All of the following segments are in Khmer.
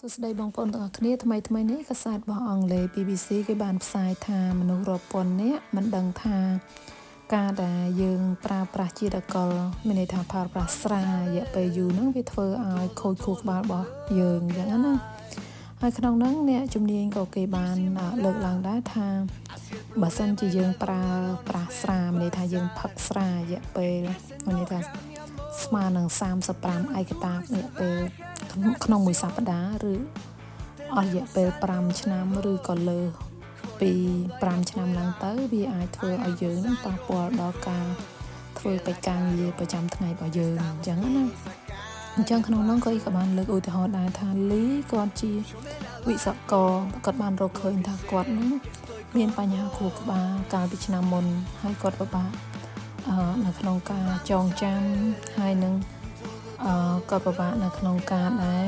សួស្តីបងប្អូនទាំងអស់គ្នាថ្មីនេះកាសែតរបស់អង់គ្លេស BBC គេបានផ្សាយថាមនុស្សរាប់ពាន់នាក់មិនដឹងថាការដែលយើងប្រើប្រាស់ជាតិអាល់កុលមានន័យថាប្រើប្រាស់ស្រារយៈពេលយូរហ្នឹងវាធ្វើឲ្យខូចខួរក្បាលរបស់យើងអញ្ចឹងណាហើយក្នុងហ្នឹងអ្នកជំនាញក៏គេបានលើកឡើងដែរថាបើសិនជាយើងប្រើប្រាស់ស្រាមានន័យថាយើងផឹកស្រារយៈពេលមានន័យថាស្មើនឹង35ឯកតារយៈពេលក្នុងមួយសប្តាហ៍ឬអស់រយៈពេល5ឆ្នាំឬក៏លើសពី5ឆ្នាំឡើងទៅវាអាចធ្វើឲ្យយើងនឹងប៉ះពាល់ដល់ការធ្វើកិច្ចការងារប្រចាំថ្ងៃរបស់យើងអញ្ចឹងណាអញ្ចឹងក្នុងនោះក៏បានលើកឧទាហរណ៍ដែរថាលីគាត់ជាវិស្វករគាត់បានរកឃើញថាគាត់នឹងមានបញ្ហាខួរក្បាលកាលពីឆ្នាំមុនហើយគាត់ពិបាកនៅក្នុងការចងចាំហើយនឹងក៏ពិបាកនៅក្នុងការដែល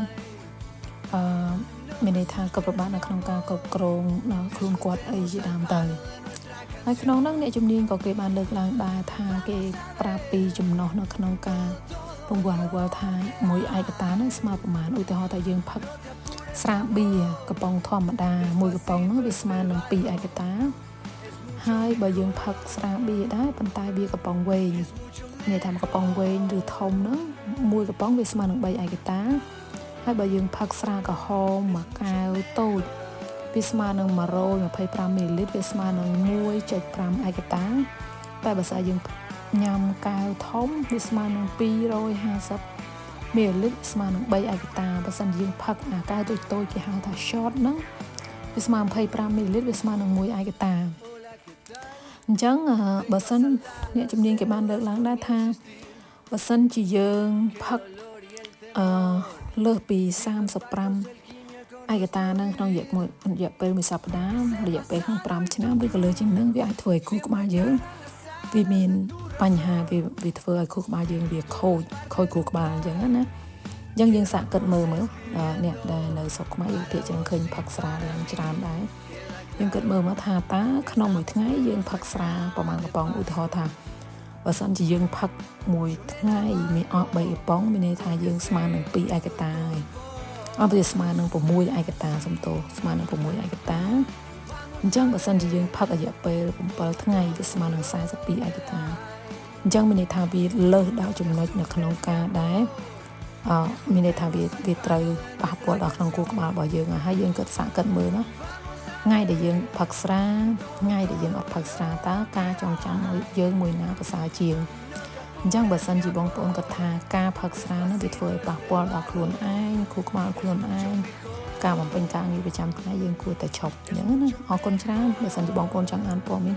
មានន័យថាក៏ពិបាកនៅក្នុងការគ្រប់គ្រងដល់ខ្លួនគាត់អីជាដើមទៅហើយក្នុងនោះអ្នកជំនាញក៏គេបានលើកឡើងដែរថាគេប្រាប់ពីចំណុះនៅក្នុងការរង្វាន់រង្វិលថាមួយឯកតានឹងស្មើប្រមាណឧទាហរណ៍ថាយើងផឹកស្រាបៀរកំប៉ុងធម្មតាមួយកំប៉ុងនោះវាស្មើនឹង2ឯកតាហើយបើយើងផឹកស្រាបៀរដែរប៉ុន្តែវាកំប៉ុងវែងមានថាកំប៉ុងវែងឬធំនោះមួយកំប៉ុងវាស្មើនឹង3ឯកតាហើយបើយើងផឹកស្រាក្រហមមួយកែវតូចវាស្មើនឹង125មីលីលីត្រវាស្មើនឹង 1.5 ឯកតាតែបើស្អីយើងញ៉ាំកែវធំវាស្មើនឹង250មីលីលីត្រស្មើនឹង3ឯកតាបើសិនយើងផឹកអាកែវតូចៗគេហៅថា shot ហ្នឹងវាស្មើ25មីលីលីត្រវាស្មើនឹង1ឯកតាអញ្ចឹងបើសិនអ្នកជំនាញគេបានលើកឡើងដែរថាបើសិនជាយើងផឹកលើសពី35ឯកតានឹងក្នុងរយៈពេលមួយសប្តាហ៍រយៈពេលក្នុង5ឆ្នាំឬក៏លើជាងនឹងវាអាចធ្វើឲ្យខួរក្បាលយើងវាមានបញ្ហាវាធ្វើឲ្យខួរក្បាលយើងវាខូចខួរក្បាលអញ្ចឹងណាអញ្ចឹងយើងសាកគិតមើលអ្នកដែលនៅស្រុកខ្មែរយើងភាគច្រើនឃើញផឹកស្រាយ៉ាងច្រើនដែរយើងគិតមើលមកថាតើក្នុងមួយថ្ងៃយើងផឹកស្រាប្រហែលកំប៉ុងឧទាហរណ៍ថាបើសិនជាយើងផឹកមួយថ្ងៃមានអស់3កំប៉ុងមានន័យថាយើងស្មើនឹង2ឯកតាហើយអត់វាស្មើនឹង6ឯកតាសំទោសស្មើនឹង6ឯកតាអញ្ចឹងបើសិនជាយើងផឹករយៈពេល7ថ្ងៃវាស្មើនឹង42ឯកតាអញ្ចឹងមានន័យថាវាលើសដល់ចំណុចនៅក្នុងការដែលមានន័យថាវាត្រូវប៉ះពាល់ដល់ក្នុងខួរក្បាលរបស់យើងហើយយើងគិតសាកគិតមើលណាថ្ងៃដែលយើងផឹកស្រាថ្ងៃដែលយើងអត់ផឹកស្រាតើការចងចាំយើងមួយណាប្រសើរជាងអញ្ចឹងបើសិនជាបងប្អូនគាត់ថាការផឹកស្រានឹងវាធ្វើឲ្យប៉ះពាល់ដល់ខ្លួនឯងខួរក្បាលខ្លួនឯងការបំពេញការងារប្រចាំថ្ងៃយើងគួរតែឈប់អញ្ចឹងណាអរគុណច្រើនបើសិនជាបងប្អូនចង់អានព័ត៌មាន